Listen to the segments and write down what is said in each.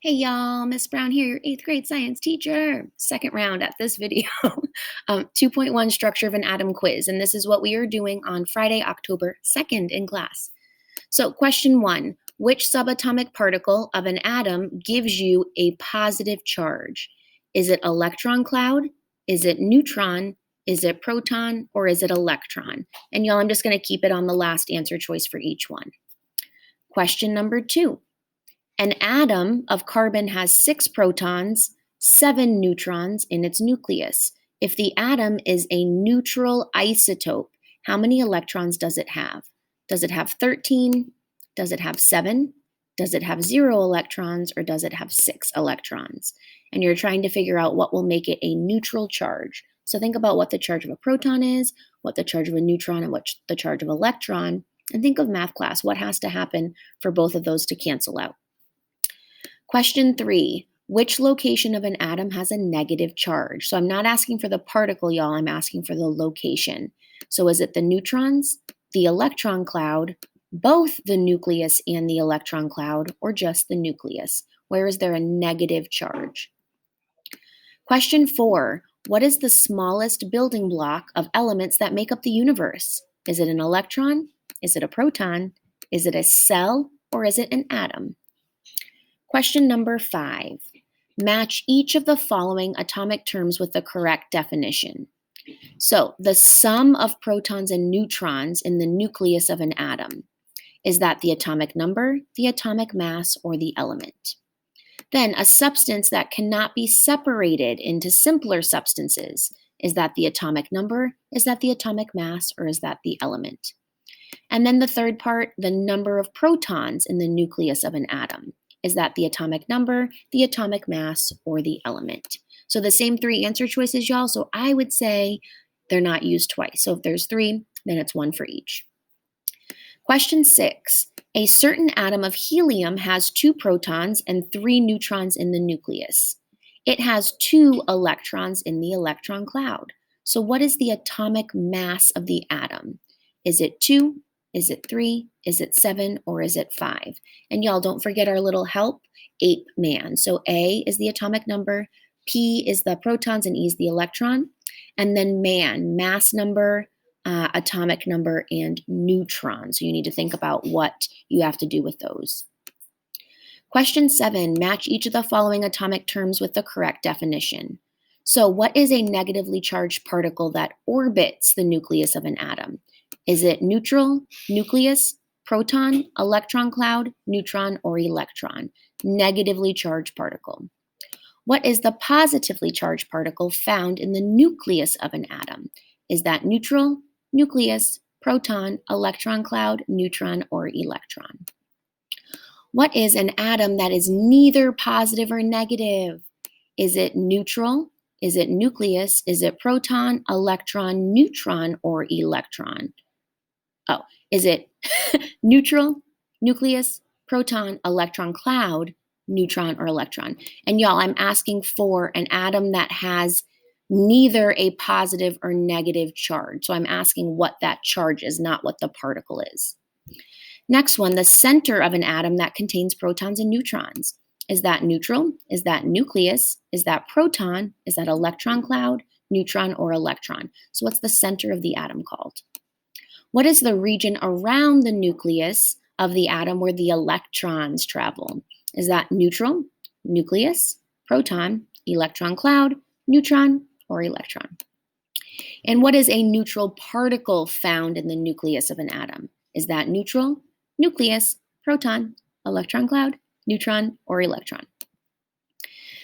Hey y'all, Miss Brown here, your 8th grade science teacher. Second round at this video. 2.1 Structure of an Atom quiz. And this is what we are doing on Friday, October 2nd in class. So question 1, which subatomic particle of an atom gives you a positive charge? Is it electron cloud? Is it neutron? Is it proton? Or is it electron? And y'all, I'm just gonna keep it on the last answer choice for each one. Question number 2. An atom of carbon has 6 protons, 7 neutrons in its nucleus. If the atom is a neutral isotope, how many electrons does it have? Does it have 13? Does it have 7? Does it have 0 electrons? Or does it have 6 electrons? And you're trying to figure out what will make it a neutral charge. So think about what the charge of a proton is, what the charge of a neutron, and what the charge of electron. And think of math class. What has to happen for both of those to cancel out? Question 3, which location of an atom has a negative charge? So I'm not asking for the particle, y'all, I'm asking for the location. So is it the neutrons, the electron cloud, both the nucleus and the electron cloud, or just the nucleus? Where is there a negative charge? Question 4, what is the smallest building block of elements that make up the universe? Is it an electron? Is it a proton? Is it a cell? Or is it an atom? Question number 5. Match each of the following atomic terms with the correct definition. So, the sum of protons and neutrons in the nucleus of an atom. Is that the atomic number, the atomic mass, or the element? Then, a substance that cannot be separated into simpler substances. Is that the atomic number, is that the atomic mass, or is that the element? And then the third part, the number of protons in the nucleus of an atom. Is that the atomic number, the atomic mass, or the element? So the same 3 answer choices, y'all. So I would say they're not used twice. So if there's 3, then it's 1 for each. Question 6. A certain atom of helium has 2 protons and 3 neutrons in the nucleus. It has 2 electrons in the electron cloud. So what is the atomic mass of the atom? Is it 2? Is it 3? Is it 7? Or is it 5? And y'all, don't forget our little help, ape man. So A is the atomic number, P is the protons, and E is the electron. And then man, mass number, atomic number, and neutron. So you need to think about what you have to do with those. Question 7, match each of the following atomic terms with the correct definition. So what is a negatively charged particle that orbits the nucleus of an atom? Is it neutral, nucleus, proton, electron cloud, neutron, or electron? Negatively charged particle. What is the positively charged particle found in the nucleus of an atom? Is that neutral, nucleus, proton, electron cloud, neutron, or electron? What is an atom that is neither positive or negative? Is it neutral? Is it nucleus? Is it proton, electron, neutron, or electron? Oh, is it neutral, nucleus, proton, electron cloud, neutron, or electron? And y'all, I'm asking for an atom that has neither a positive or negative charge. So I'm asking what that charge is, not what the particle is. Next one, the center of an atom that contains protons and neutrons. Is that neutral? Is that nucleus? Is that proton? Is that electron cloud, neutron, or electron? So what's the center of the atom called? What is the region around the nucleus of the atom where the electrons travel? Is that neutral, nucleus, proton, electron cloud, neutron, or electron? And what is a neutral particle found in the nucleus of an atom? Is that neutral, nucleus, proton, electron cloud, neutron, or electron?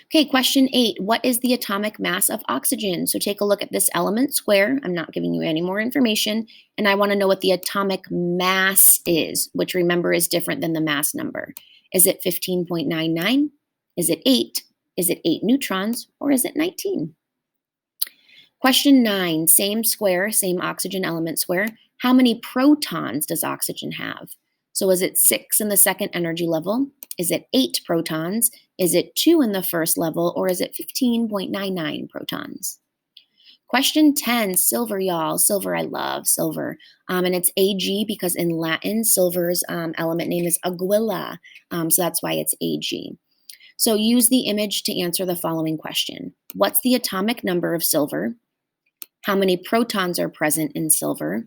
Okay, question 8. What is the atomic mass of oxygen? So take a look at this element square. I'm not giving you any more information. And I want to know what the atomic mass is, which remember is different than the mass number. Is it 15.99? Is it 8? Is it 8 neutrons? Or is it 19? Question 9. Same square, same oxygen element square. How many protons does oxygen have? So is it 6 in the second energy level? Is it 8 protons? Is it 2 in the first level? Or is it 15.99 protons? Question 10, silver, y'all. Silver, I love silver. And it's Ag because in Latin, silver's element name is aguila. So that's why it's Ag. So use the image to answer the following question. What's the atomic number of silver? How many protons are present in silver?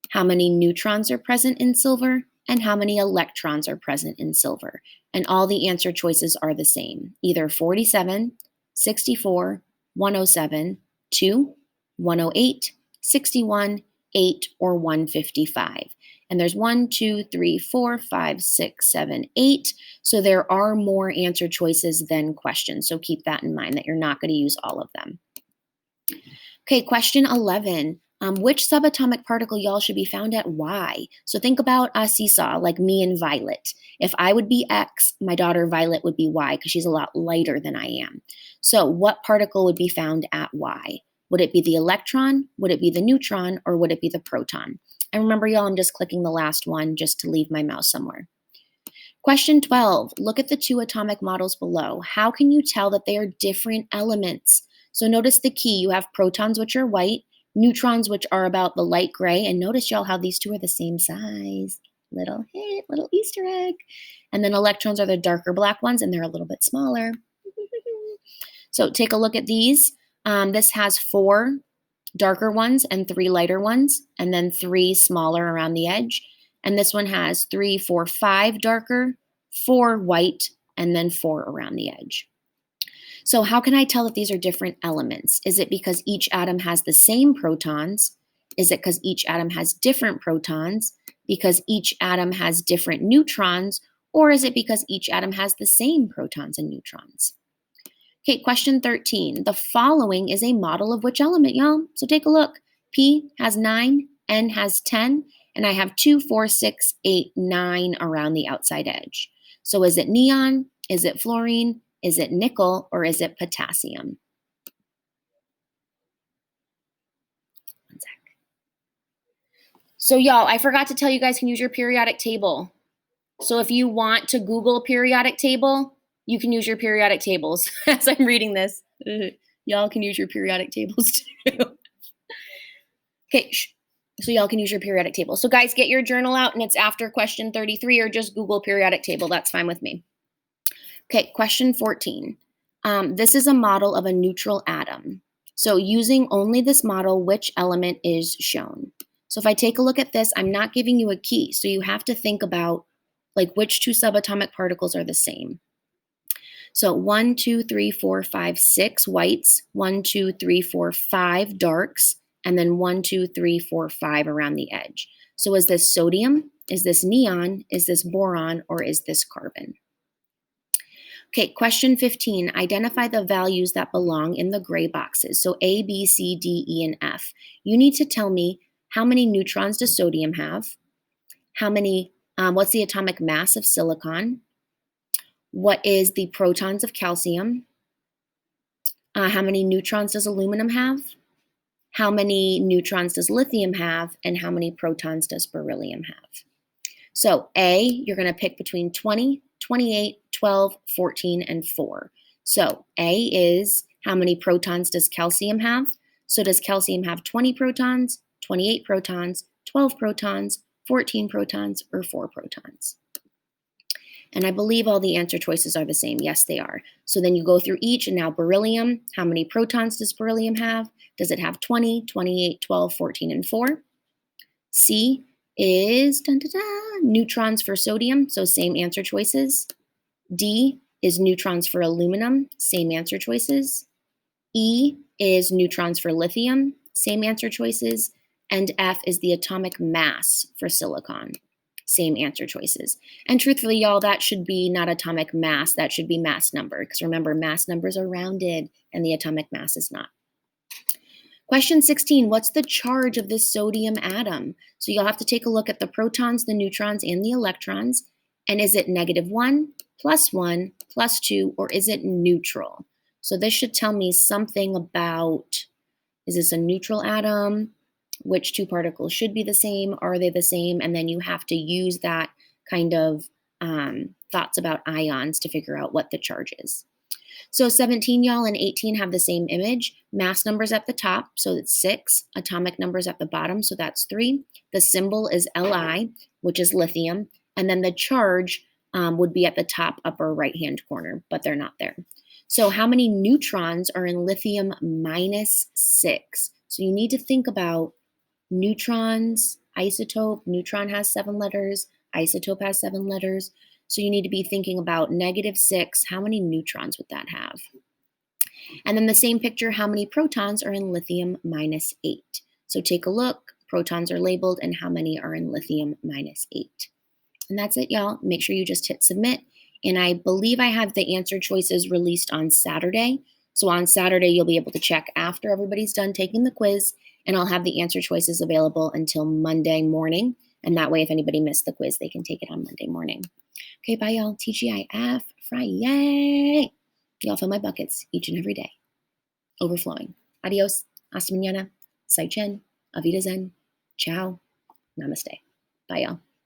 How many neutrons are present in silver? And how many electrons are present in silver? And all the answer choices are the same, either 47, 64, 107, 2, 108, 61, 8, or 155. And there's 1, 2, 3, 4, 5, 6, 7, 8. So there are more answer choices than questions. So keep that in mind that you're not going to use all of them. Okay, question 11. Which subatomic particle, y'all, should be found at Y? So think about a seesaw, like me and Violet. If I would be X, my daughter Violet would be Y because she's a lot lighter than I am. So what particle would be found at Y? Would it be the electron? Would it be the neutron? Or would it be the proton? And remember, y'all, I'm just clicking the last one just to leave my mouse somewhere. Question 12. Look at the two atomic models below. How can you tell that they are different elements? So notice the key. You have protons, which are white, neutrons, which are about the light gray. And notice, y'all, how these two are the same size. Little hit, little Easter egg. And then electrons are the darker black ones, and they're a little bit smaller. So take a look at these. This has 4 darker ones and 3 lighter ones, and then 3 smaller around the edge. And this one has 3, 4, 5 darker, 4 white, and then 4 around the edge. So how can I tell that these are different elements? Is it because each atom has the same protons? Is it because each atom has different protons? Because each atom has different neutrons? Or is it because each atom has the same protons and neutrons? Okay, question 13. The following is a model of which element, y'all? So take a look. P has 9, N has 10, and I have 2, 4, 6, 8, 9 around the outside edge. So is it neon? Is it fluorine? Is it nickel? Or is it potassium? One sec. So y'all, I forgot to tell you guys can use your periodic table. So if you want to Google periodic table, you can use your periodic tables. As I'm reading this, y'all can use your periodic tables too. Okay, so y'all can use your periodic table. So guys, get your journal out and it's after question 33 or just Google periodic table. That's fine with me. Okay, question 14. This is a model of a neutral atom. So using only this model, which element is shown? So if I take a look at this, I'm not giving you a key. So you have to think about like which 2 subatomic particles are the same. So 1, 2, 3, 4, 5, 6 whites, 1, 2, 3, 4, 5 darks, and then 1, 2, 3, 4, 5 around the edge. So is this sodium? Is this neon? Is this boron? Or is this carbon? Okay, question 15. Identify the values that belong in the gray boxes. So A, B, C, D, E, and F. You need to tell me how many neutrons does sodium have? How many, what's the atomic mass of silicon? What is the protons of calcium? How many neutrons does aluminum have? How many neutrons does lithium have? And how many protons does beryllium have? So A, you're going to pick between 20, 28, 12, 14, and 4. So A is how many protons does calcium have? So does calcium have 20 protons, 28 protons, 12 protons, 14 protons, or 4 protons? And I believe all the answer choices are the same. Yes, they are. So then you go through each, and now beryllium. How many protons does beryllium have? Does it have 20, 28, 12, 14, and 4? C is neutrons for sodium, so same answer choices. D is neutrons for aluminum, same answer choices. E is neutrons for lithium, same answer choices. And F is the atomic mass for silicon, same answer choices. And truthfully, y'all, that should be not atomic mass, that should be mass number, because remember, mass numbers are rounded and the atomic mass is not. Question 16, what's the charge of this sodium atom? So you'll have to take a look at the protons, the neutrons, and the electrons. And is it -1, +1, +2, or is it neutral? So this should tell me something about, is this a neutral atom? Which 2 particles should be the same? Are they the same? And then you have to use that kind of thoughts about ions to figure out what the charge is. So 17, y'all, and 18 have the same image. Mass numbers at the top, so it's 6. Atomic numbers at the bottom, so that's 3. The symbol is Li, which is lithium. And then the charge would be at the top upper right-hand corner, but they're not there. So how many neutrons are in lithium -6? So you need to think about neutrons, isotope. Neutron has 7 letters, isotope has 7 letters. So you need to be thinking about -6. How many neutrons would that have? And then the same picture, how many protons are in lithium -8? So take a look, protons are labeled, and how many are in lithium -8? And that's it, y'all. Make sure you just hit submit. And I believe I have the answer choices released on Saturday. So on Saturday, you'll be able to check after everybody's done taking the quiz, and I'll have the answer choices available until Monday morning. And that way, if anybody missed the quiz, they can take it on Monday morning. Okay, bye, y'all. TGIF, FriYAY. Y'all fill my buckets each and every day. Overflowing. Adios. Hasta mañana. Sai Chen. Avida Zen. Ciao. Namaste. Bye, y'all.